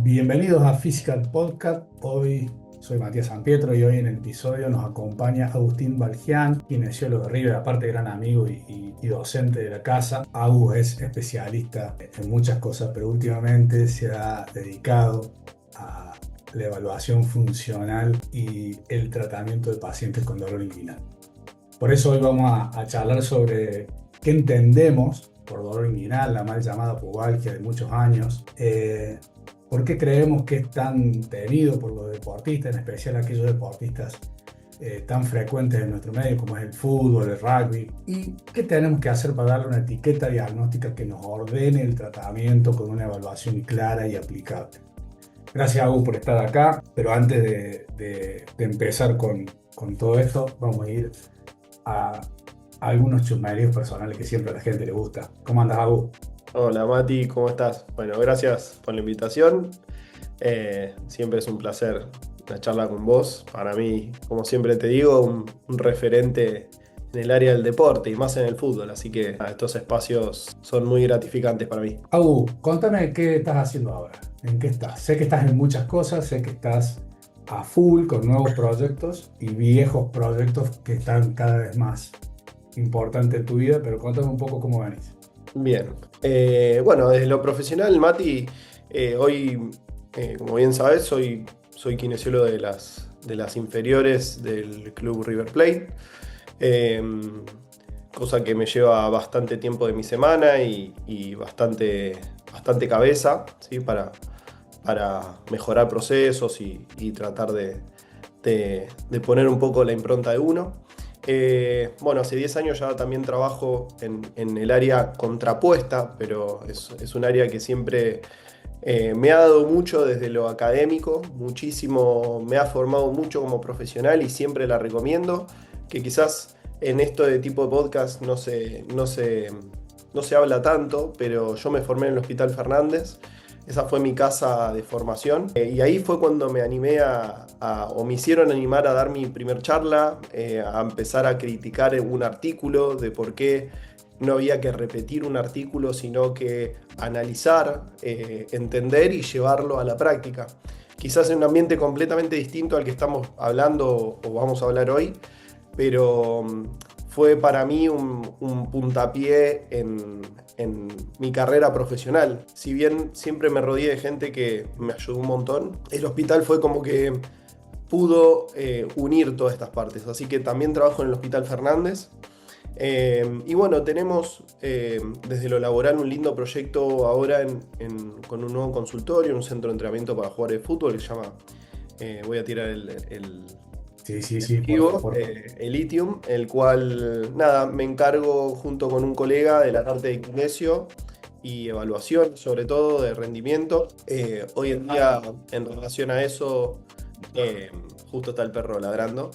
Bienvenidos a Physical Podcast. Hoy soy Matías Sampietro y hoy en el episodio nos acompaña Agustín Balgián, kinesiólogo de River, aparte gran amigo y docente de la casa. Agus es especialista en muchas cosas, pero últimamente se ha dedicado a la evaluación funcional y el tratamiento de pacientes con dolor inguinal. Por eso hoy vamos a charlar sobre qué entendemos por dolor inguinal, la mal llamada pubalgia de muchos años. ¿Por qué creemos que es tan temido por los deportistas, en especial aquellos deportistas tan frecuentes en nuestro medio como es el fútbol, el rugby? ¿Y qué tenemos que hacer para darle una etiqueta diagnóstica que nos ordene el tratamiento con una evaluación clara y aplicable? Gracias, Agus, por estar acá, pero antes de empezar con todo esto, vamos a ir a algunos chusmeríos personales que siempre a la gente le gusta. ¿Cómo andas, Agus? Hola Mati, ¿cómo estás? Bueno, gracias por la invitación. Siempre es un placer la charla con vos. Para mí, como siempre te digo, un referente en el área del deporte y más en el fútbol. Así que estos espacios son muy gratificantes para mí. Agus, contame qué estás haciendo ahora, en qué estás. Sé que estás en muchas cosas, sé que estás a full con nuevos proyectos y viejos proyectos que están cada vez más importantes en tu vida, pero contame un poco cómo venís. Bien. Bueno, desde lo profesional, Mati, hoy, como bien sabes, soy kinesiólogo de las inferiores del club River Plate. Eh, Cosa que me lleva bastante tiempo de mi semana y bastante cabeza, ¿sí? Para mejorar procesos y tratar de poner un poco la impronta de uno. Bueno, hace 10 años ya también trabajo en el área contrapuesta, pero es un área que siempre me ha dado mucho desde lo académico, muchísimo, me ha formado mucho como profesional y siempre la recomiendo, que quizás en esto de tipo de podcast no se habla tanto, pero yo me formé en el Hospital Fernández. Esa fue mi casa de formación. Y ahí fue cuando me animé o me hicieron animar a dar mi primer charla, a empezar a criticar un artículo de por qué no había que repetir un artículo, sino que analizar, entender y llevarlo a la práctica. Quizás en un ambiente completamente distinto al que estamos hablando o vamos a hablar hoy, pero fue para mí un puntapié en mi carrera profesional. Si bien siempre me rodeé de gente que me ayudó un montón, el hospital fue como que pudo unir todas estas partes. Así que también trabajo en el Hospital Fernández. Y bueno, tenemos desde lo laboral un lindo proyecto ahora con un nuevo consultorio, un centro de entrenamiento para jugadores de fútbol que se llama, voy a tirar el Sí, por Vivo, favor. Elitium, el cual, nada, me encargo junto con un colega de la parte de kinesio y evaluación, sobre todo de rendimiento. Hoy en día, en relación a eso, eh, justo está el perro ladrando.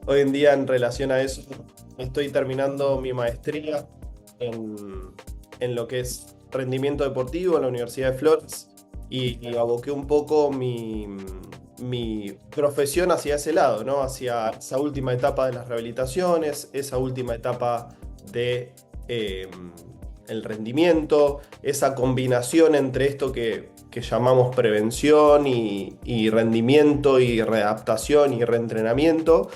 Hoy en día, en relación a eso, estoy terminando mi maestría en, en lo que es rendimiento deportivo en la Universidad de Flores y aboqué un poco mi profesión hacia ese lado, ¿no? Hacia esa última etapa de las rehabilitaciones, esa última etapa de el rendimiento, esa combinación entre esto que llamamos prevención y rendimiento y readaptación y reentrenamiento,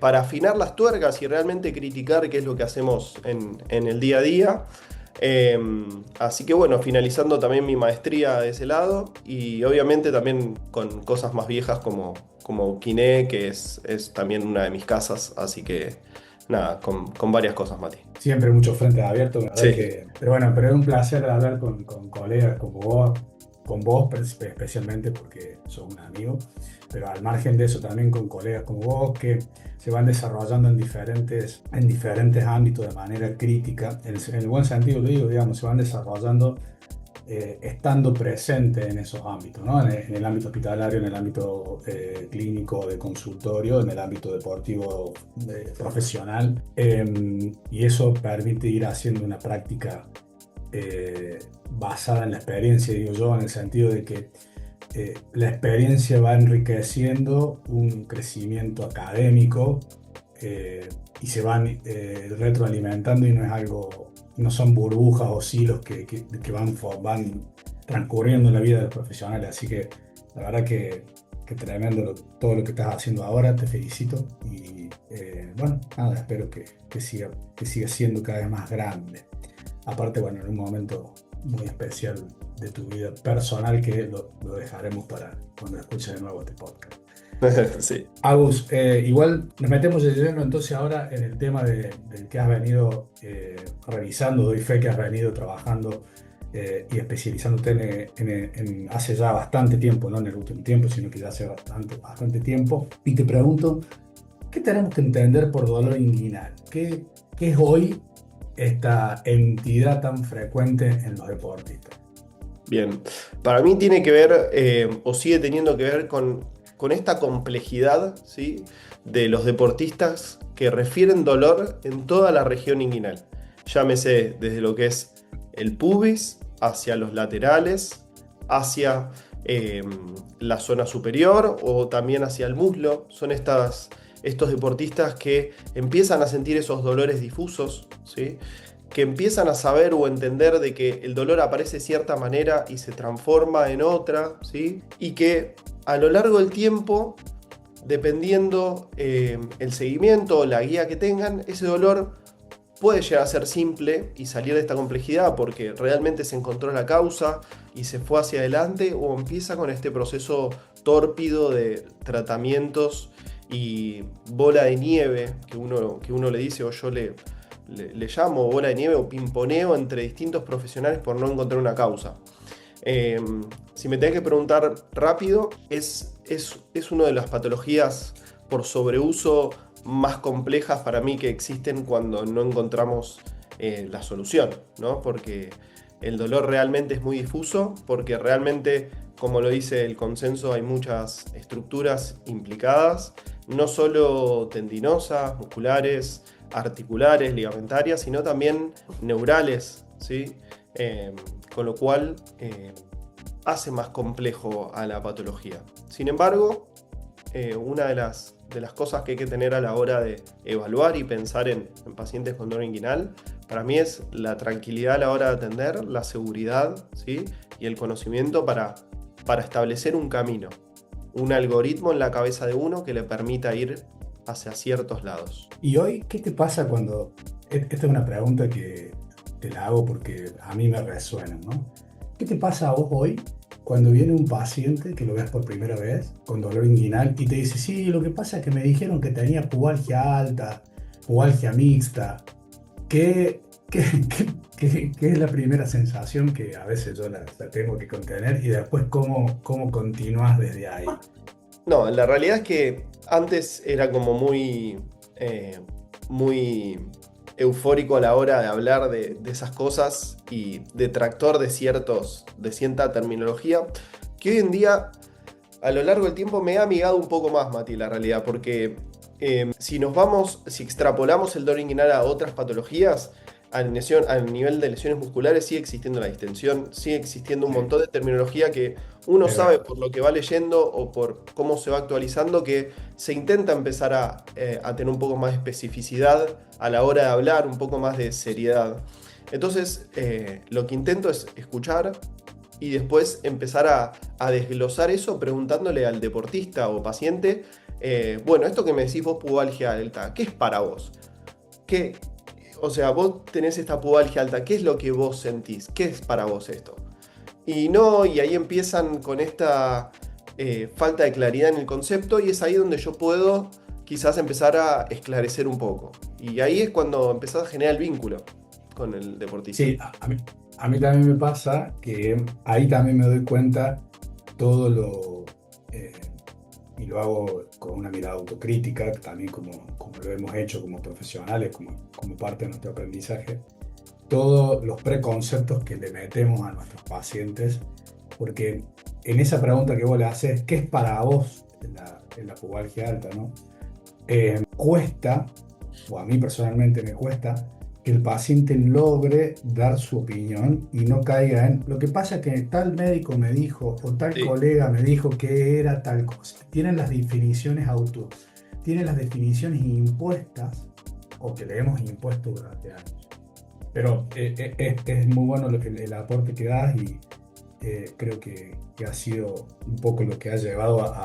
para afinar las tuercas y realmente criticar qué es lo que hacemos en el día a día. Así que bueno, finalizando también mi maestría de ese lado y obviamente también con cosas más viejas como Kine, que es también una de mis casas, así que nada, con varias cosas, Mati. Siempre muchos frentes abiertos, la verdad Sí, que... Pero bueno, pero es un placer hablar con colegas como vos, con vos especialmente porque sos un amigo, pero al margen de eso también con colegas como vos que se van desarrollando en diferentes ámbitos de manera crítica, en el buen sentido lo digo, digamos, se van desarrollando estando presente en esos ámbitos, ¿no? En el ámbito hospitalario, en el ámbito clínico de consultorio, en el ámbito deportivo profesional, y eso permite ir haciendo una práctica basada en la experiencia, digo yo, en el sentido de que la experiencia va enriqueciendo un crecimiento académico y se van retroalimentando y no es algo, no son burbujas o silos que van transcurriendo en la vida de los profesionales. Así que la verdad que tremendo todo lo que estás haciendo ahora, te felicito y bueno, nada, espero que siga siendo cada vez más grande. Aparte, bueno, en un momento muy especial de tu vida personal que lo dejaremos para cuando escuches de nuevo este podcast. Sí. Agus, igual nos metemos de lleno entonces ahora en el tema del que has venido revisando, doy fe que has venido trabajando y especializándote hace ya bastante tiempo, no en el último tiempo, sino que ya hace bastante tiempo. Y te pregunto, ¿qué tenemos que entender por dolor inguinal? ¿Qué es hoy esta entidad tan frecuente en los deportistas? Bien, para mí tiene que ver, o sigue teniendo que ver con esta complejidad, ¿sí?, de los deportistas que refieren dolor en toda la región inguinal. Llámese desde lo que es el pubis, hacia los laterales, hacia la zona superior o también hacia el muslo. Son estos deportistas que empiezan a sentir esos dolores difusos, ¿sí?, que empiezan a saber o entender de que el dolor aparece de cierta manera y se transforma en otra, ¿sí?, y que a lo largo del tiempo, dependiendo el seguimiento o la guía que tengan, ese dolor puede llegar a ser simple y salir de esta complejidad porque realmente se encontró la causa y se fue hacia adelante, o empieza con este proceso tórpido de tratamientos y bola de nieve que uno le dice, o yo le llamo bola de nieve o pimponeo entre distintos profesionales por no encontrar una causa. Si me tenés que preguntar rápido, es una de las patologías por sobreuso más complejas para mí que existen cuando no encontramos la solución, ¿no? Porque el dolor realmente es muy difuso, porque realmente, como lo dice el consenso, hay muchas estructuras implicadas, no solo tendinosas, musculares, articulares, ligamentarias, sino también neurales, ¿sí? Con lo cual hace más complejo a la patología. Sin embargo, una de las cosas que hay que tener a la hora de evaluar y pensar en pacientes con dolor inguinal, para mí es la tranquilidad a la hora de atender, la seguridad, ¿sí?, y el conocimiento para establecer un camino, un algoritmo en la cabeza de uno que le permita ir hacia ciertos lados. ¿Y hoy qué te pasa cuando... Esta es una pregunta que te la hago porque a mí me resuena, ¿no? ¿Qué te pasa a vos hoy cuando viene un paciente que lo ves por primera vez con dolor inguinal y te dice, sí, lo que pasa es que me dijeron que tenía pubalgia alta, pubalgia mixta? ¿Qué es la primera sensación que a veces yo la tengo que contener y después cómo continúas desde ahí? No, la realidad es que antes era como muy eufórico a la hora de hablar de esas cosas y detractor de cierta terminología, que hoy en día, a lo largo del tiempo, me he amigado un poco más, Mati, la realidad, porque si extrapolamos el dolor inguinal a otras patologías, al nivel de lesiones musculares sigue existiendo la distensión, sigue existiendo un montón de terminología que uno sabe por lo que va leyendo o por cómo se va actualizando, que se intenta empezar a tener un poco más de especificidad a la hora de hablar, un poco más de seriedad. Entonces, lo que intento es escuchar y después empezar a desglosar eso preguntándole al deportista o paciente, bueno, esto que me decís vos, pubalgia alta, ¿qué es para vos? O sea, vos tenés esta pubalgia alta, ¿qué es lo que vos sentís? ¿Qué es para vos esto? Y ahí empiezan con esta falta de claridad en el concepto, y es ahí donde yo puedo quizás empezar a esclarecer un poco. Y ahí es cuando empezás a generar el vínculo con el deportista. Sí, a mí también me pasa que ahí también me doy cuenta y lo hago con una mirada autocrítica, también como lo hemos hecho como profesionales, como parte de nuestro aprendizaje, todos los preconceptos que le metemos a nuestros pacientes, porque en esa pregunta que vos le haces, ¿qué es para vos la pubalgia alta, ¿no? Cuesta, o a mí personalmente me cuesta, que el paciente logre dar su opinión y no caiga en lo que pasa es que tal médico me dijo o tal colega me dijo que era tal cosa. Tienen las definiciones impuestas o que le hemos impuesto durante años. Pero es muy bueno el aporte que das creo que ha sido un poco lo que ha llevado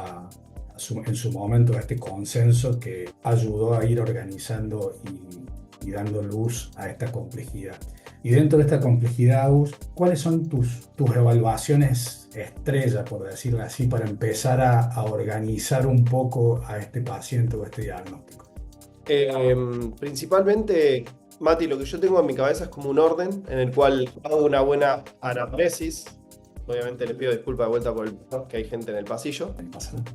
en su momento a este consenso que ayudó a ir organizando y dando luz a esta complejidad. Y dentro de esta complejidad, Agus, ¿cuáles son tus evaluaciones estrella, por decirlo así, para empezar a organizar un poco a este paciente o este diagnóstico? Principalmente, Mati, lo que yo tengo en mi cabeza es como un orden en el cual hago una buena anamnesis. Obviamente le pido disculpas de vuelta que hay gente en el pasillo. No pasa nada.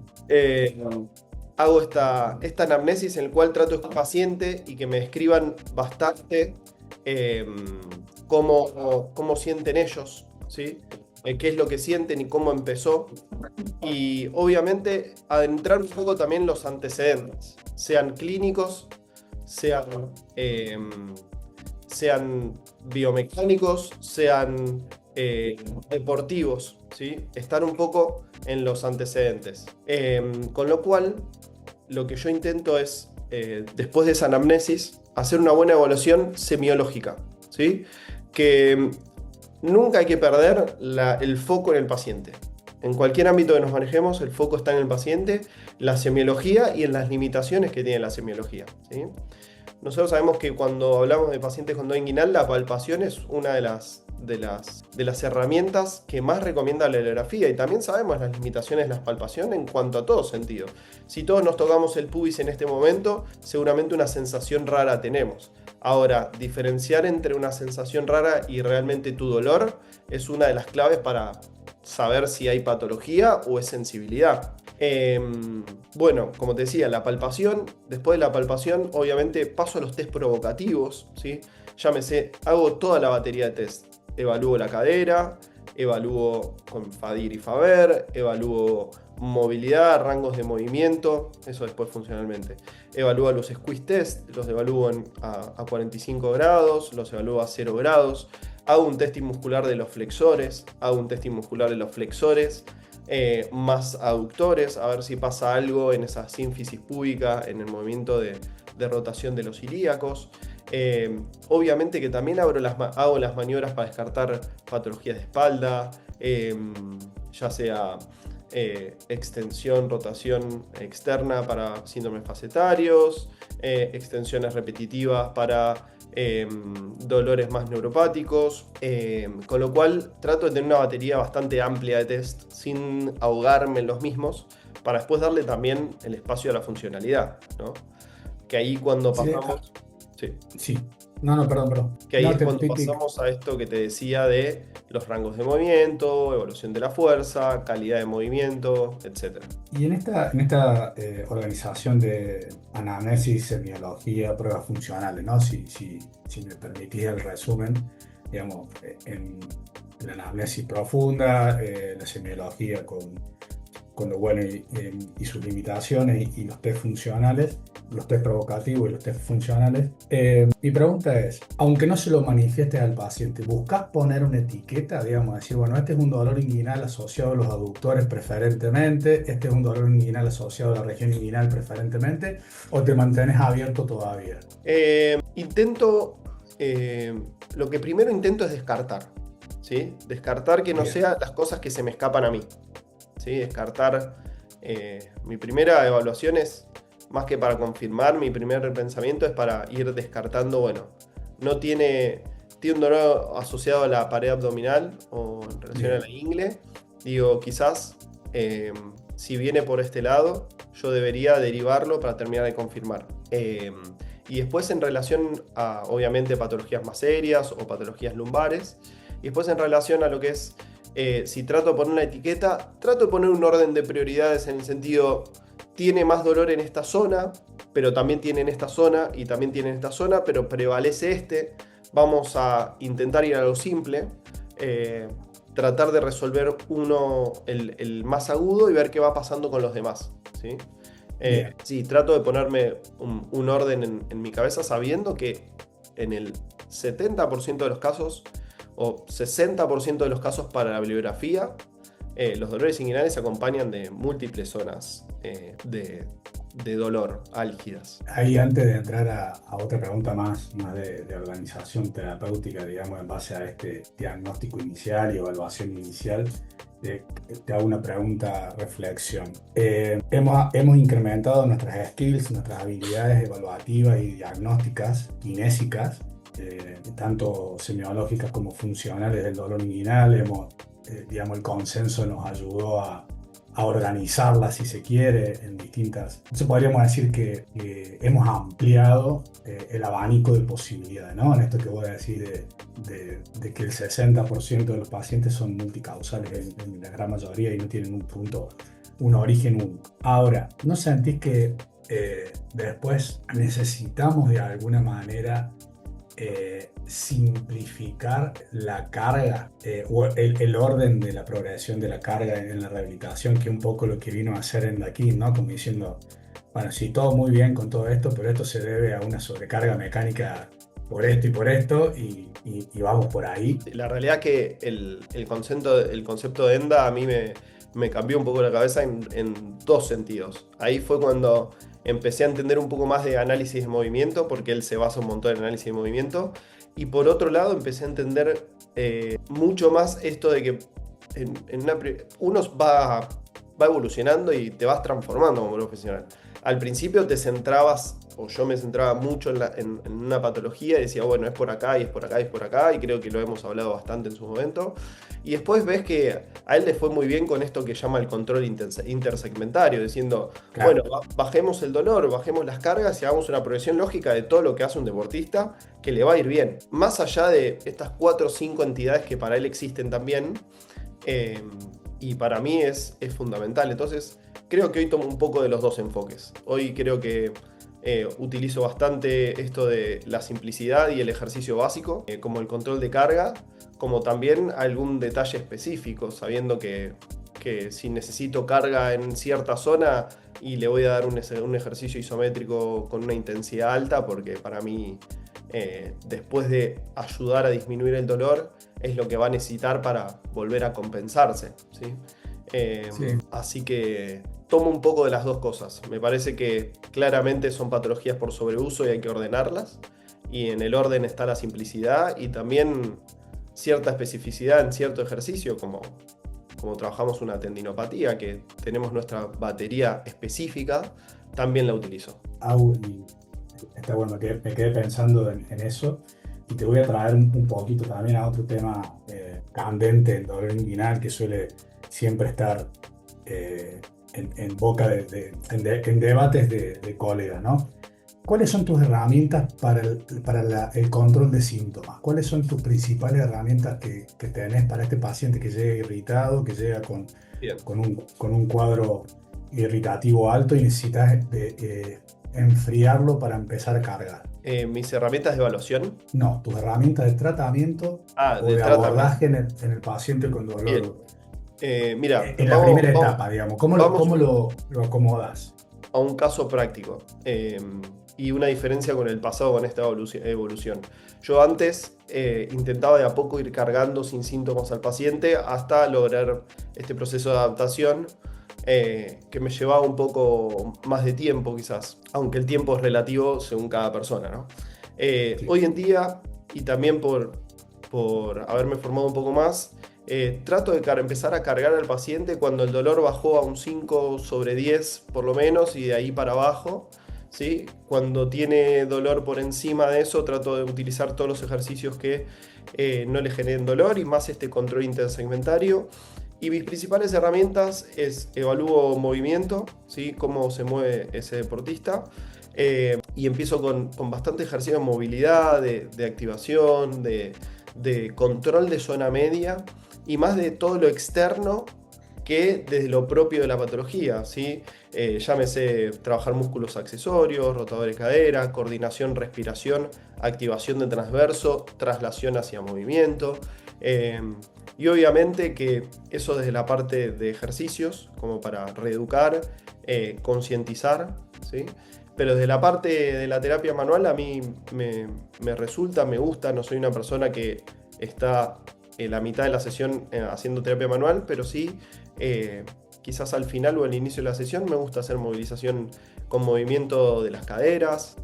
Hago esta anamnesis en el cual trato a este paciente y que me describan bastante cómo sienten ellos, ¿sí? Qué es lo que sienten y cómo empezó. Y obviamente adentrar un poco también los antecedentes, sean clínicos, sean biomecánicos, sean deportivos, ¿sí? Estar un poco en los antecedentes. Con lo cual, lo que yo intento es, después de esa anamnesis, hacer una buena evaluación semiológica, ¿sí? Que nunca hay que perder el foco en el paciente. En cualquier ámbito que nos manejemos, el foco está en el paciente, la semiología y en las limitaciones que tiene la semiología, ¿sí? Nosotros sabemos que cuando hablamos de pacientes con dolor inguinal, la palpación es una de las herramientas que más recomienda la alegrafía, y también sabemos las limitaciones de la palpación en cuanto a todo sentido. Si todos nos tocamos el pubis en este momento, seguramente una sensación rara tenemos. Ahora, diferenciar entre una sensación rara y realmente tu dolor es una de las claves para saber si hay patología o es sensibilidad. Bueno, como te decía, la palpación. Después de la palpación, obviamente paso a los test provocativos, ¿sí? Llámese, hago toda la batería de test. Evalúo la cadera, evalúo con Fadir y Faber, evalúo movilidad, rangos de movimiento, eso después funcionalmente. Evalúo los squeeze test, los evalúo a 45 grados, los evalúo a 0 grados. Hago un testing muscular de los flexores, más aductores, a ver si pasa algo en esa sínfisis púbica, en el movimiento de rotación de los ilíacos. Obviamente que también hago las maniobras para descartar patologías de espalda, ya sea extensión, rotación externa para síndromes facetarios, extensiones repetitivas para dolores más neuropáticos, con lo cual trato de tener una batería bastante amplia de test sin ahogarme en los mismos, para después darle también el espacio a la funcionalidad, ¿no? Que ahí cuando pasamos... Sí. No, perdón. Que ahí es cuando pasamos a esto que te decía de los rangos de movimiento, evolución de la fuerza, calidad de movimiento, etc. Y en esta organización de anamnesis, semiología, pruebas funcionales, ¿no? Si me permitís el resumen, digamos, en la anamnesis profunda, la semiología con lo bueno y sus limitaciones, y los test funcionales, los test provocativos y los test funcionales. Mi pregunta es, aunque no se lo manifiestes al paciente, ¿buscas poner una etiqueta, digamos, decir, bueno, este es un dolor inguinal asociado a los aductores preferentemente, este es un dolor inguinal asociado a la región inguinal preferentemente, o te mantienes abierto todavía? Lo que primero intento es descartar, ¿sí? Descartar que no sean las cosas que se me escapan a mí, ¿sí? Descartar. Mi primera evaluación es, más que para confirmar, mi primer pensamiento es para ir descartando, bueno, tiene un dolor asociado a la pared abdominal o en relación a la ingle. Digo, quizás si viene por este lado, yo debería derivarlo para terminar de confirmar. Y después en relación a, obviamente, patologías más serias o patologías lumbares. Y después en relación a lo que es, si trato de poner una etiqueta, trato de poner un orden de prioridades en el sentido... Tiene más dolor en esta zona, pero también tiene en esta zona y también tiene en esta zona, pero prevalece este. Vamos a intentar ir a lo simple, tratar de resolver el más agudo y ver qué va pasando con los demás, ¿sí? Sí, trato de ponerme un orden en mi cabeza, sabiendo que en el 70% de los casos o 60% de los casos para la bibliografía, los dolores inguinales se acompañan de múltiples zonas de de dolor, álgidas. Ahí antes de entrar a otra pregunta más de organización terapéutica, digamos, en base a este diagnóstico inicial y evaluación inicial, eh, te hago una pregunta, reflexión. Hemos incrementado nuestras skills, nuestras habilidades evaluativas y diagnósticas, kinésicas, tanto semiológicas como funcionales del dolor inguinal. Digamos, el consenso nos ayudó a organizarla, si se quiere, en distintas. Entonces podríamos decir que hemos ampliado el abanico de posibilidades, ¿no? En esto que voy a decir de que el 60% de los pacientes son multicausales en la gran mayoría y no tienen un origen único. Ahora, ¿no sentís que después necesitamos de alguna manera simplificar la carga o el orden de la progresión de la carga en la rehabilitación, que es un poco lo que vino a hacer en aquí, ¿no? Como diciendo, bueno, sí, todo muy bien con todo esto, pero esto se debe a una sobrecarga mecánica por esto y vamos por ahí. La realidad que el concepto de ENDA a mí me cambió un poco la cabeza en dos sentidos. Ahí fue cuando empecé a entender un poco más de análisis de movimiento, porque él se basa un montón en análisis de movimiento. Y por otro lado empecé a entender mucho más esto de que uno va evolucionando y te vas transformando como profesional. Al principio te centrabas, o yo me centraba mucho en una patología y decía, bueno, es por acá y es por acá y es por acá, y creo que lo hemos hablado bastante en su momento. Y después ves que a él le fue muy bien con esto que llama el control intersegmentario, diciendo, Claro. bueno, bajemos el dolor, bajemos las cargas y hagamos una progresión lógica de todo lo que hace un deportista que le va a ir bien. Más allá de estas 4 o 5 entidades que para él existen también, y para mí es fundamental. Entonces, creo que hoy tomo un poco de los dos enfoques. Hoy creo que utilizo bastante esto de la simplicidad y el ejercicio básico, como el control de carga, como también algún detalle específico, sabiendo que si necesito carga en cierta zona y le voy a dar un ejercicio isométrico con una intensidad alta, porque para mí, después de ayudar a disminuir el dolor, es lo que va a necesitar para volver a compensarse, ¿sí? Sí. Así que tomo un poco de las dos cosas. Me parece que claramente son patologías por sobreuso y hay que ordenarlas. Y en el orden está la simplicidad y también cierta especificidad en cierto ejercicio, como trabajamos una tendinopatía, que tenemos nuestra batería específica, también la utilizo. Y está bueno, me quedé pensando en eso y te voy a traer un poquito también a otro tema candente, el dolor inguinal, que suele siempre estar en boca en debates de colegas, ¿no? ¿Cuáles son tus herramientas para el control de síntomas? ¿Cuáles son tus principales herramientas que tenés para este paciente que llega irritado, que llega Bien. con un cuadro irritativo alto y necesitas enfriarlo para empezar a cargar? Mis herramientas de evaluación. No, tus herramientas de tratamiento o De de tratamiento. abordaje en el paciente con dolor. Bien. Mira, En la primera etapa, digamos, ¿cómo lo acomodas? A un caso práctico y una diferencia con el pasado, con esta evolución. Yo antes intentaba de a poco ir cargando sin síntomas al paciente hasta lograr este proceso de adaptación que me llevaba un poco más de tiempo quizás, aunque el tiempo es relativo según cada persona, ¿no? Sí. Hoy en día, y también por haberme formado un poco más, trato de empezar a cargar al paciente cuando el dolor bajó a un 5/10 por lo menos y de ahí para abajo, ¿sí? Cuando tiene dolor por encima de eso, trato de utilizar todos los ejercicios que no le generen dolor y más este control intersegmentario. Y mis principales herramientas es evalúo movimiento, ¿sí? Cómo se mueve ese deportista. Y empiezo con bastante ejercicio de movilidad, de activación, de control de zona media y más de todo lo externo que desde lo propio de la patología, ¿sí? Llámese trabajar músculos accesorios, rotador de cadera, coordinación, respiración, activación de transverso, traslación hacia movimiento. Y obviamente que eso desde la parte de ejercicios, como para reeducar, concientizar, ¿sí? Pero desde la parte de la terapia manual a mí me resulta, me gusta, no soy una persona que está en la mitad de la sesión haciendo terapia manual, pero sí quizás al final o al inicio de la sesión me gusta hacer movilización con movimiento de las caderas,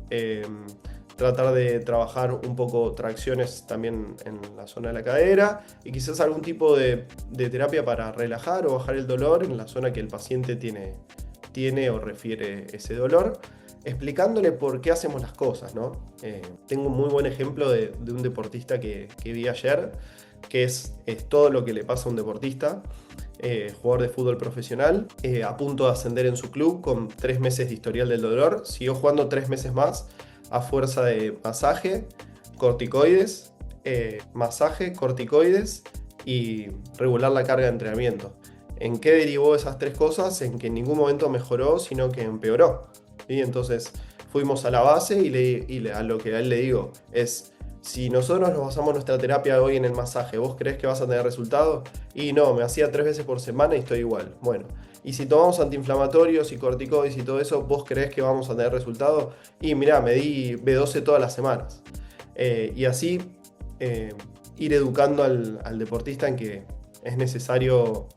tratar de trabajar un poco tracciones también en la zona de la cadera y quizás algún tipo de terapia para relajar o bajar el dolor en la zona que el paciente tiene o refiere ese dolor, explicándole por qué hacemos las cosas, ¿no? Tengo un muy buen ejemplo de un deportista que vi ayer, que es todo lo que le pasa a un deportista, jugador de fútbol profesional, a punto de ascender en su club con 3 meses de historial del dolor, siguió jugando 3 meses más a fuerza de masaje, corticoides, y regular la carga de entrenamiento. ¿En qué derivó esas 3 cosas? En que en ningún momento mejoró, sino que empeoró. ¿Sí? Entonces fuimos a la base y a lo que a él le digo es: si nosotros nos basamos nuestra terapia hoy en el masaje, ¿vos creés que vas a tener resultado? Y no, me hacía 3 veces por semana y estoy igual. Bueno, y si tomamos antiinflamatorios y corticoides y todo eso, ¿vos creés que vamos a tener resultado? Y mirá, me di B12 todas las semanas. Y así ir educando al deportista en que es necesario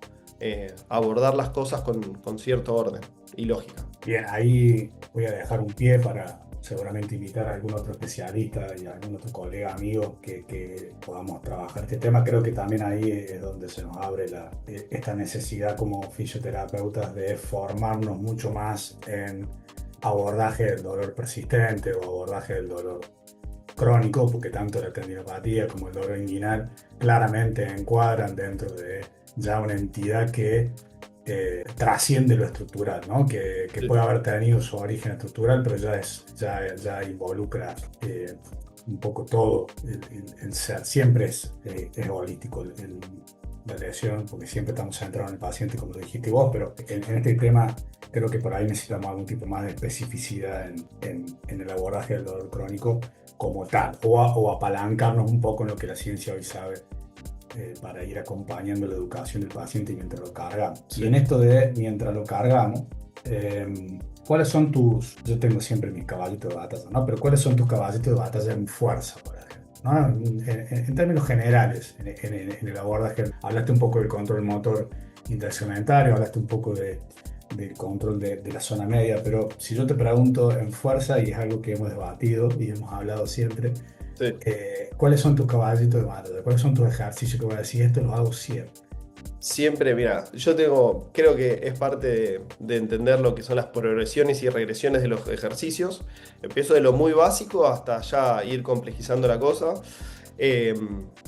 abordar las cosas con cierto orden y lógica. Bien, ahí voy a dejar un pie para seguramente invitar a algún otro especialista y a algún otro colega, amigo, que podamos trabajar este tema. Creo que también ahí es donde se nos abre esta necesidad como fisioterapeutas de formarnos mucho más en abordaje del dolor persistente o abordaje del dolor crónico, porque tanto la tendinopatía como el dolor inguinal claramente encuadran dentro de ya una entidad que trasciende lo estructural, ¿no? Que puede haber tenido su origen estructural, pero ya involucra un poco todo el ser. Siempre es holístico la lesión, porque siempre estamos centrados en el paciente, como lo dijiste vos, pero en este tema creo que por ahí necesitamos algún tipo más de especificidad en el abordaje del dolor crónico como tal, o apalancarnos un poco en lo que la ciencia hoy sabe, para ir acompañando la educación del paciente mientras lo cargamos. Sí. Y en esto de mientras lo cargamos, ¿cuáles son yo tengo siempre mis caballitos de batalla, ¿no? Pero ¿cuáles son tus caballitos de batalla en fuerza, por ejemplo? ¿No? En términos generales, en el abordaje, hablaste un poco del control motor intersegmentario, hablaste un poco del control de la zona media, pero si yo te pregunto en fuerza, y es algo que hemos debatido y hemos hablado siempre, sí. ¿Cuáles son tus caballitos de batalla? ¿Cuáles son tus ejercicios que voy a decir, esto los hago siempre? Siempre, mira, creo que es parte de entender lo que son las progresiones y regresiones de los ejercicios. Empiezo de lo muy básico hasta ya ir complejizando la cosa.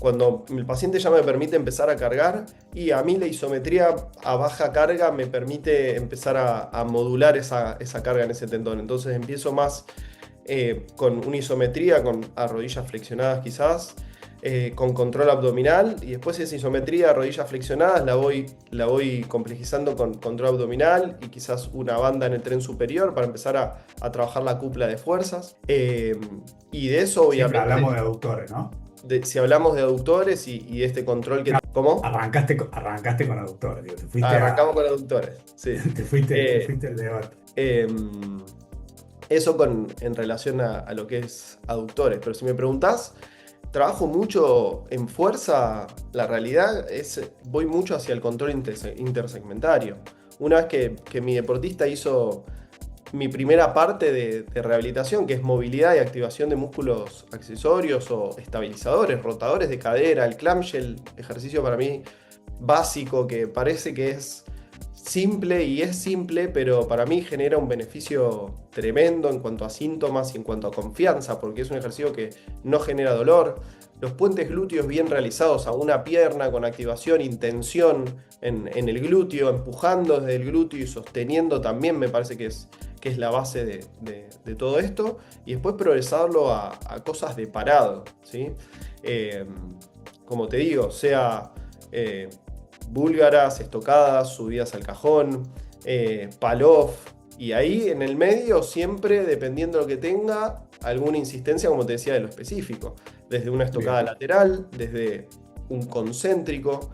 Cuando el paciente ya me permite empezar a cargar, y a mí la isometría a baja carga me permite empezar a modular esa carga en ese tendón. Entonces empiezo más con una isometría, a rodillas flexionadas quizás, con control abdominal, y después esa isometría a rodillas flexionadas la voy complejizando con control abdominal y quizás una banda en el tren superior para empezar a trabajar la cupla de fuerzas. Y de eso obviamente... Siempre hablamos de aductores, ¿no? Si hablamos de aductores y este control que... ¿Cómo? Arrancaste con aductores, digo, arrancamos con aductores, sí. te fuiste al debate. Eso en relación a lo que es aductores, pero si me preguntás, trabajo mucho en fuerza. La realidad es voy mucho hacia el control intersegmentario. Una vez que mi deportista hizo mi primera parte de rehabilitación, que es movilidad y activación de músculos accesorios o estabilizadores, rotadores de cadera, el clamshell, ejercicio para mí básico, que parece que es simple, y es simple, pero para mí genera un beneficio tremendo en cuanto a síntomas y en cuanto a confianza, porque es un ejercicio que no genera dolor. Los puentes glúteos bien realizados a una pierna con activación, intención en el glúteo, empujando desde el glúteo y sosteniendo, también me parece que es la base de todo esto. Y después progresarlo a cosas de parado, ¿sí? Como te digo, sea búlgaras, estocadas, subidas al cajón, pull-off, y ahí en el medio siempre, dependiendo de lo que tenga, alguna insistencia, como te decía, de lo específico, desde una estocada lateral, desde un concéntrico,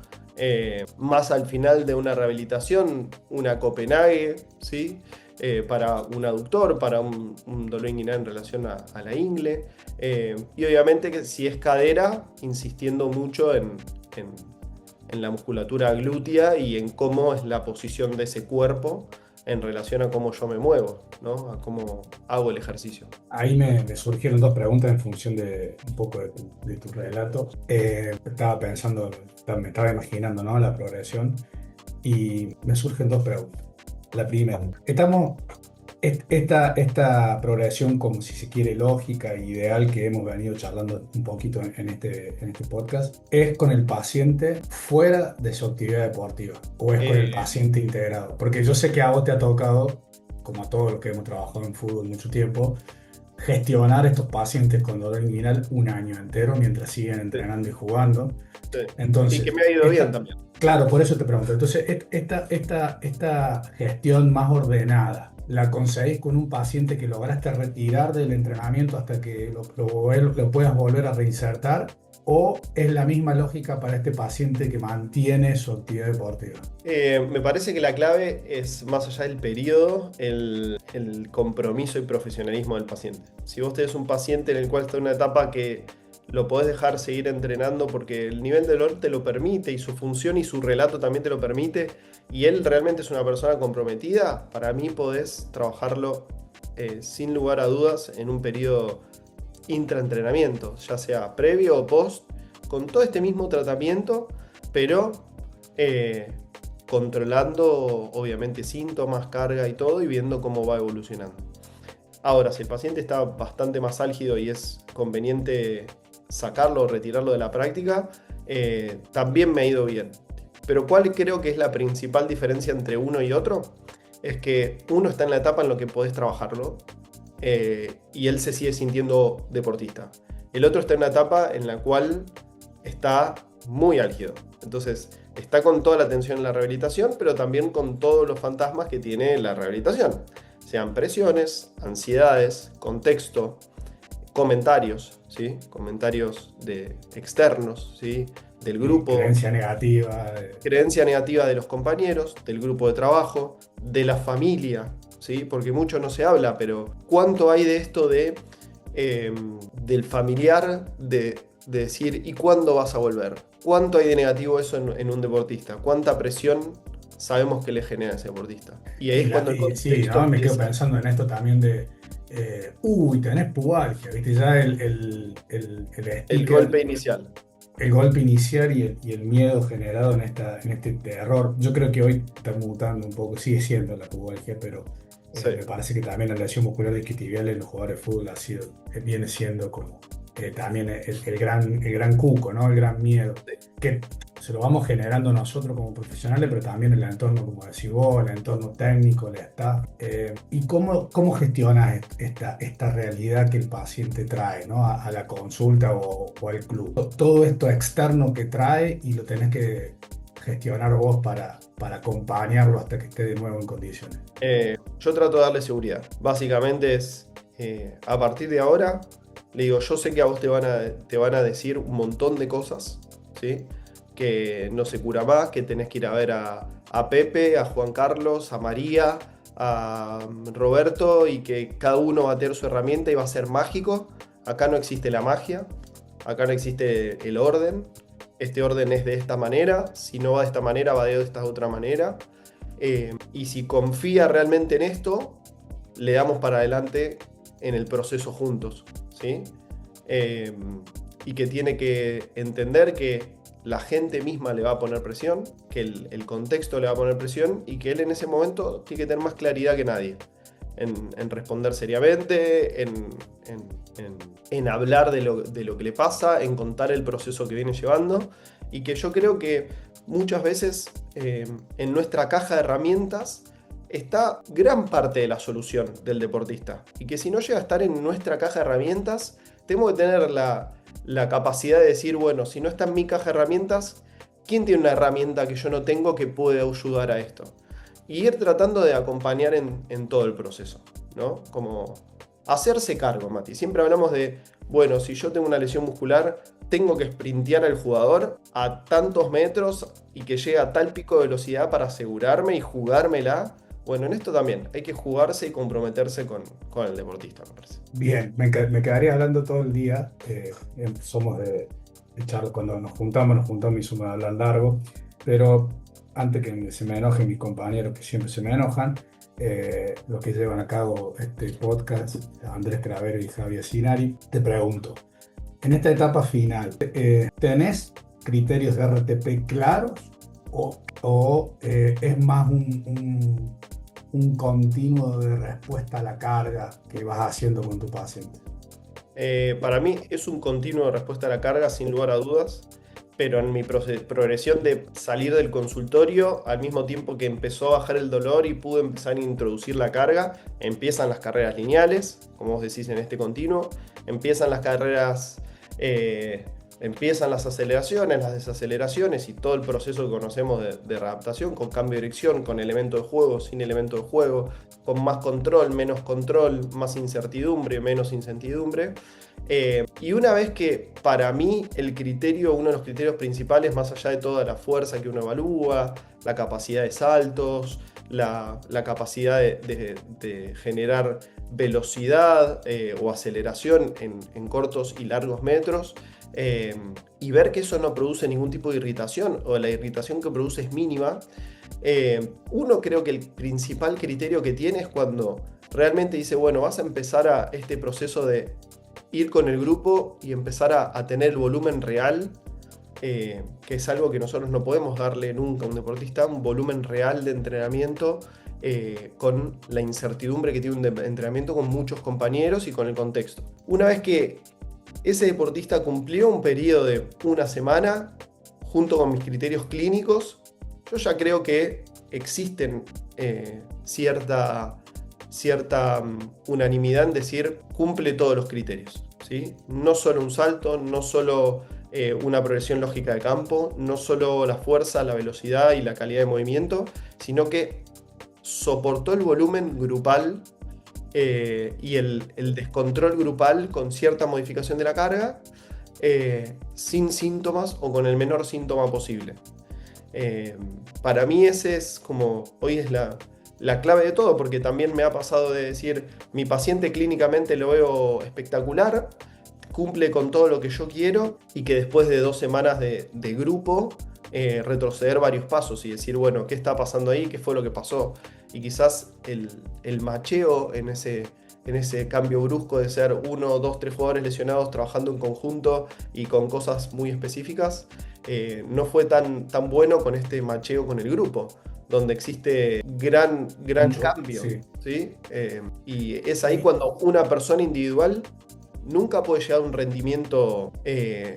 más al final de una rehabilitación, una Copenhague, ¿sí? Para un aductor, para un dolor inguinal en relación a la ingle, y obviamente que si es cadera, insistiendo mucho en en la musculatura glútea y en cómo es la posición de ese cuerpo en relación a cómo yo me muevo, ¿no? A cómo hago el ejercicio. Ahí me surgieron dos preguntas en función de un poco de tu relato. Estaba pensando, me estaba imaginando, ¿no? La progresión y me surgen dos preguntas. La primera, esta progresión, como si se quiere, lógica e ideal que hemos venido charlando un poquito en este podcast, ¿es con el paciente fuera de su actividad deportiva o es con el Eh, paciente integrado? Porque yo sé que a vos te ha tocado, como a todos los que hemos trabajado en fútbol mucho tiempo, gestionar estos pacientes con dolor inguinal un año entero mientras siguen sí, entrenando y jugando. sí. Y que Entonces, me ha ido bien también. claro, por eso te pregunto. Entonces, esta gestión más ordenada, ¿la conseguís con un paciente que lograste retirar del entrenamiento hasta que lo puedas volver a reinsertar? ¿O es la misma lógica para este paciente que mantiene su actividad deportiva? Me parece que la clave es, más allá del periodo, el compromiso y profesionalismo del paciente. Si vos tenés un paciente en el cual está en una etapa que lo podés dejar seguir entrenando porque el nivel de dolor te lo permite y su función y su relato también te lo permite, y él realmente es una persona comprometida, para mí podés trabajarlo sin lugar a dudas en un periodo intraentrenamiento, ya sea previo o post, con todo este mismo tratamiento, pero eh, controlando obviamente síntomas, carga y todo, y viendo cómo va evolucionando. Ahora, si el paciente está bastante más álgido y es conveniente sacarlo o retirarlo de la práctica, también me ha ido bien. Pero ¿cuál creo que es la principal diferencia entre uno y otro? Es que uno está en la etapa en la que podés trabajarlo, y él se sigue sintiendo deportista. El otro está en una etapa en la cual está muy álgido. Entonces, está con toda la atención en la rehabilitación, pero también con todos los fantasmas que tiene la rehabilitación. Sean presiones, ansiedades, contexto, comentarios, ¿sí? Comentarios externos, ¿sí? Del Y grupo, creencia negativa. creencia negativa de los compañeros, del grupo de trabajo, de la familia, ¿sí? Porque mucho no se habla, pero ¿cuánto hay de esto del familiar, de decir, ¿y cuándo vas a volver? ¿Cuánto hay de negativo eso en un deportista? ¿Cuánta presión sabemos que le genera a ese deportista? Y ahí es cuando el Y sí, contexto ¿no? Me quedo empieza. pensando en esto también de, tenés pubalgia, ¿viste? Ya el El sticker, golpe inicial. el golpe inicial y el miedo generado en este terror. Yo creo que hoy está mutando un poco, sigue siendo la pubalgia, pero Sí, me parece que también la lesión muscular isquiotibial en los jugadores de fútbol viene siendo como también el gran cuco, ¿no? El gran miedo, sí. que se lo vamos generando nosotros como profesionales, pero también el entorno, como decís vos, el entorno técnico, el staff. ¿Y cómo gestionas esta realidad que el paciente trae, ¿no? a la consulta o al club? Todo esto externo que trae y lo tenés que gestionar vos para acompañarlo hasta que esté de nuevo en condiciones. Yo trato de darle seguridad. Básicamente es, a partir de ahora, le digo, yo sé que a vos te van a decir un montón de cosas, ¿sí? Que no se cura más, que tenés que ir a ver a Pepe, a Juan Carlos, a María, a Roberto, y que cada uno va a tener su herramienta y va a ser mágico. Acá no existe la magia, acá no existe el orden. Este orden es de esta manera, si no va de esta manera, va de esta otra manera. Y si confía realmente en esto, le damos para adelante en el proceso juntos, ¿sí? Eh, y que tiene que entender que la gente misma le va a poner presión, que el contexto le va a poner presión, y que él en ese momento tiene que tener más claridad que nadie en responder seriamente, en hablar de lo que le pasa, en contar el proceso que viene llevando, y que yo creo que muchas veces en nuestra caja de herramientas está gran parte de la solución del deportista, y que si no llega a estar en nuestra caja de herramientas, tenemos que tener la capacidad de decir, bueno, si no está en mi caja de herramientas, ¿quién tiene una herramienta que yo no tengo que puede ayudar a esto? Y ir tratando de acompañar en todo el proceso, ¿no? Como hacerse cargo, Mati. Siempre hablamos de, bueno, si yo tengo una lesión muscular, tengo que sprintear al jugador a tantos metros y que llegue a tal pico de velocidad para asegurarme y jugármela. Bueno, en esto también hay que jugarse y comprometerse con el deportista, me parece. Bien, me quedaría hablando todo el día. Somos cuando nos juntamos y somos a hablar largo, pero antes que se me enojen mis compañeros, que siempre se me enojan, los que llevan a cabo este podcast, Andrés Cravero y Javier Sinari, te pregunto, en esta etapa final, ¿tenés criterios de RTP claros o es más un continuo de respuesta a la carga que vas haciendo con tu paciente? Para mí es un continuo de respuesta a la carga, sin lugar a dudas, pero en mi progresión de salir del consultorio, al mismo tiempo que empezó a bajar el dolor y pude empezar a introducir la carga, empiezan las carreras lineales, como vos decís en este continuo, empiezan las carreras, empiezan las aceleraciones, las desaceleraciones y todo el proceso que conocemos de readaptación, con cambio de dirección, con elemento de juego, sin elemento de juego, con más control, menos control, más incertidumbre, menos incertidumbre. Y una vez que para mí uno de los criterios principales, más allá de toda la fuerza que uno evalúa, la capacidad de saltos, la capacidad de generar velocidad o aceleración en cortos y largos metros, y ver que eso no produce ningún tipo de irritación o la irritación que produce es mínima, uno creo que el principal criterio que tiene es cuando realmente dice, bueno, vas a empezar a este proceso de ir con el grupo y empezar a tener el volumen real, que es algo que nosotros no podemos darle nunca a un deportista, un volumen real de entrenamiento, con la incertidumbre que tiene un entrenamiento con muchos compañeros y con el contexto. Una vez que ese deportista cumplió un periodo de una semana, junto con mis criterios clínicos, yo ya creo que existen cierta unanimidad en decir cumple todos los criterios, ¿sí? No solo un salto, no solo una progresión lógica de campo, no solo la fuerza, la velocidad y la calidad de movimiento, sino que soportó el volumen grupal y el descontrol grupal con cierta modificación de la carga, sin síntomas o con el menor síntoma posible. Para mí ese es como, hoy es la clave de todo, porque también me ha pasado de decir, mi paciente clínicamente lo veo espectacular, cumple con todo lo que yo quiero, y que después de 2 semanas de grupo, retroceder varios pasos y decir, bueno, ¿qué está pasando ahí? ¿Qué fue lo que pasó? Y quizás el macheo en ese cambio brusco de ser 1, 2, 3 jugadores lesionados trabajando en conjunto y con cosas muy específicas, no fue tan bueno con este macheo con el grupo, donde existe gran cambio, Sí. ¿sí? Y es ahí cuando una persona individual nunca puede llegar a un rendimiento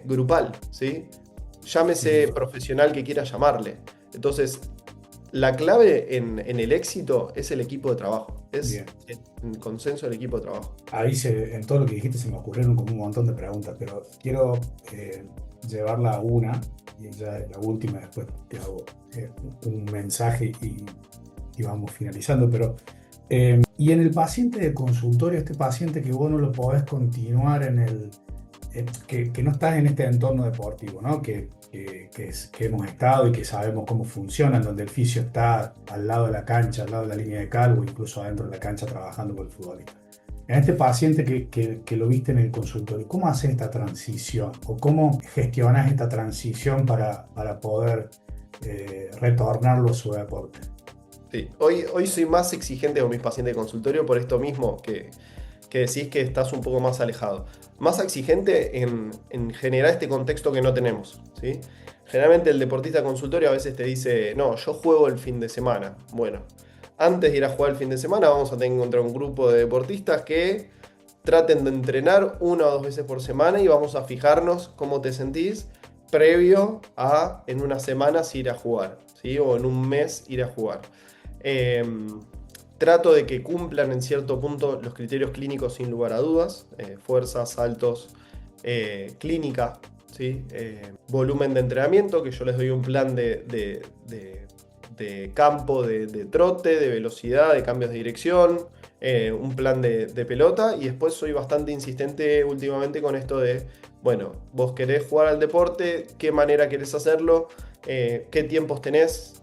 grupal, ¿sí? Llámese profesional que quiera llamarle. Entonces, la clave en el éxito es el equipo de trabajo, es Bien. el consenso del equipo de trabajo. Ahí en todo lo que dijiste se me ocurrieron como un montón de preguntas, pero quiero llevarla a una, y ya la última, después te hago un mensaje y vamos finalizando. Pero, y en el paciente de consultorio, este paciente que vos no lo podés continuar que no estás en este entorno deportivo, ¿no? Que hemos estado y que sabemos cómo funcionan, donde el fisio está al lado de la cancha, al lado de la línea de cal o incluso adentro de la cancha trabajando con el futbolista. En este paciente que lo viste en el consultorio, ¿cómo haces esta transición? ¿O cómo gestionas esta transición para poder retornarlo a su deporte? Sí. Hoy soy más exigente con mis pacientes de consultorio por esto mismo que decís que estás un poco más alejado. Más exigente en generar este contexto que no tenemos, ¿sí? Generalmente el deportista de consultorio a veces te dice, no, yo juego el fin de semana. Bueno, antes de ir a jugar el fin de semana vamos a tener que encontrar un grupo de deportistas que traten de entrenar 1 o 2 veces por semana y vamos a fijarnos cómo te sentís previo a en unas semanas ir a jugar, ¿sí? O en un mes ir a jugar. Trato de que cumplan en cierto punto los criterios clínicos sin lugar a dudas, fuerza, saltos, clínica, ¿sí? Volumen de entrenamiento, que yo les doy un plan de campo, de trote, de velocidad, de cambios de dirección, un plan de pelota, y después soy bastante insistente últimamente con esto de, bueno, vos querés jugar al deporte, ¿qué manera querés hacerlo? qué tiempos tenés,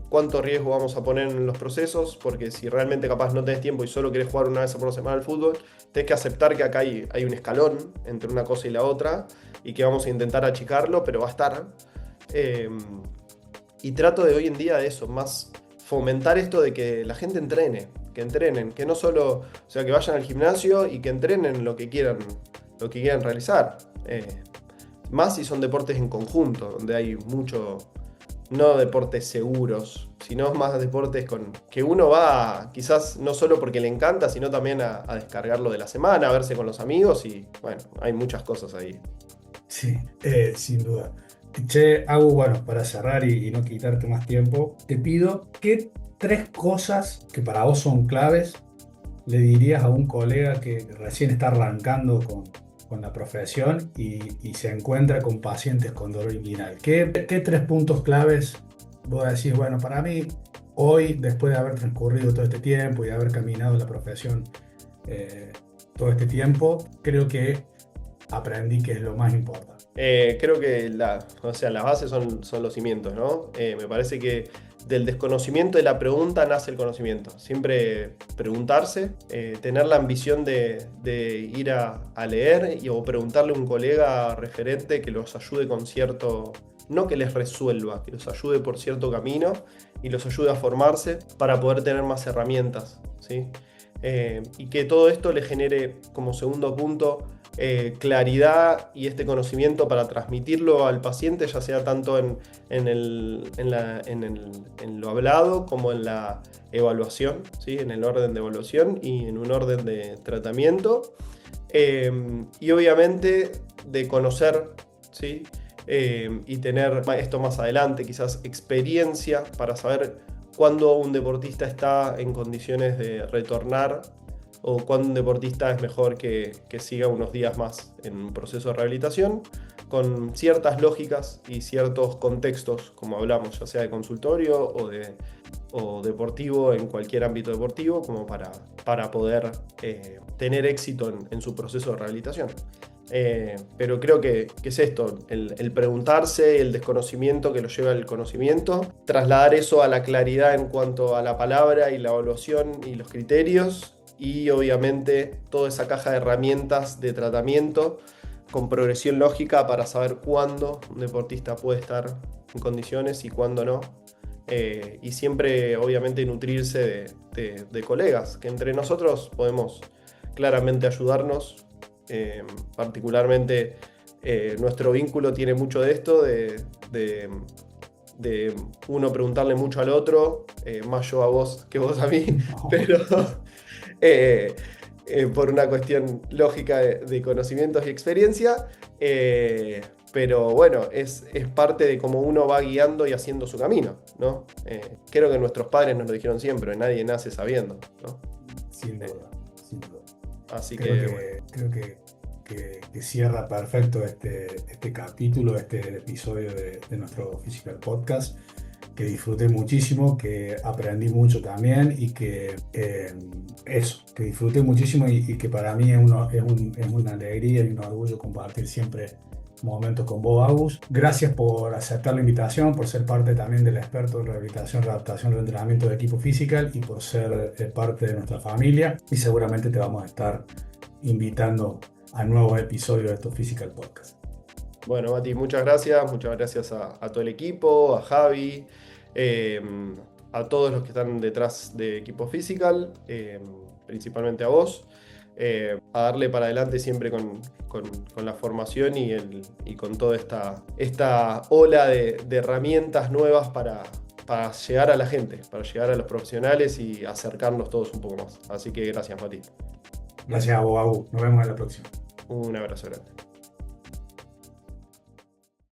cuánto riesgo vamos a poner en los procesos, porque si realmente capaz no tenés tiempo y solo querés jugar una vez por semana al fútbol, tenés que aceptar que acá hay un escalón entre una cosa y la otra y que vamos a intentar achicarlo, pero va a estar. Y trato de hoy en día de eso, más fomentar esto de que la gente entrene, que entrenen, que no solo, o sea, que vayan al gimnasio y que entrenen lo que quieran realizar. Más si son deportes en conjunto, donde hay mucho, no deportes seguros, sino más deportes con que uno va quizás no solo porque le encanta, sino también a descargarlo de la semana, a verse con los amigos y bueno, hay muchas cosas ahí. Sí, sin duda. Che, Agus, bueno, para cerrar y no quitarte más tiempo, te pido que 3 cosas que para vos son claves le dirías a un colega que recién está arrancando con la profesión y se encuentra con pacientes con dolor inguinal. ¿Qué 3 puntos claves vos decís, bueno, para mí, hoy, después de haber transcurrido todo este tiempo y de haber caminado en la profesión todo este tiempo, creo que aprendí que es lo más importante? Creo que las bases son los cimientos, ¿no? Me parece que del desconocimiento de la pregunta nace el conocimiento. Siempre preguntarse, tener la ambición de ir a leer o preguntarle a un colega referente que los ayude con cierto, no que les resuelva, que los ayude por cierto camino y los ayude a formarse para poder tener más herramientas, ¿sí? Y que todo esto le genere como segundo punto claridad y este conocimiento para transmitirlo al paciente, ya sea tanto en lo hablado como en la evaluación, ¿sí? En el orden de evaluación y en un orden de tratamiento. Y obviamente de conocer, ¿sí? Y tener esto más adelante, quizás experiencia para saber cuándo un deportista está en condiciones de retornar o cuándo un deportista es mejor que siga unos días más en un proceso de rehabilitación, con ciertas lógicas y ciertos contextos, como hablamos, ya sea de consultorio o deportivo, en cualquier ámbito deportivo, como para poder tener éxito en su proceso de rehabilitación. Pero creo que es esto, el preguntarse, el desconocimiento que lo lleva al conocimiento, trasladar eso a la claridad en cuanto a la palabra y la evaluación y los criterios, y obviamente toda esa caja de herramientas de tratamiento con progresión lógica para saber cuándo un deportista puede estar en condiciones y cuándo no. Y siempre obviamente nutrirse de colegas, que entre nosotros podemos claramente ayudarnos. Particularmente nuestro vínculo tiene mucho de esto, de uno preguntarle mucho al otro, más yo a vos que vos a mí, No. pero por una cuestión lógica de conocimientos y experiencia, pero bueno, es parte de cómo uno va guiando y haciendo su camino, ¿no? Creo que nuestros padres nos lo dijeron siempre, nadie nace sabiendo, ¿no? Sin duda, sin duda. Así Creo que cierra perfecto este capítulo, este episodio de nuestro Physical Podcast, que disfruté muchísimo, que aprendí mucho también y que disfruté muchísimo y que para mí es una alegría y un orgullo compartir siempre momentos con vos, Agus. Gracias por aceptar la invitación, por ser parte también del experto en rehabilitación, readaptación y entrenamiento de equipo Physical y por ser parte de nuestra familia. Y seguramente te vamos a estar invitando a nuevos episodios de estos Physical Podcast. Bueno, Mati, muchas gracias a todo el equipo, a Javi, a todos los que están detrás de Equipo Physical, principalmente a vos, a darle para adelante siempre con la formación y con toda esta ola de herramientas nuevas para llegar a la gente, para llegar a los profesionales y acercarnos todos un poco más. Así que gracias, Mati. Gracias a vos, Agus. Nos vemos en la próxima. Un abrazo grande.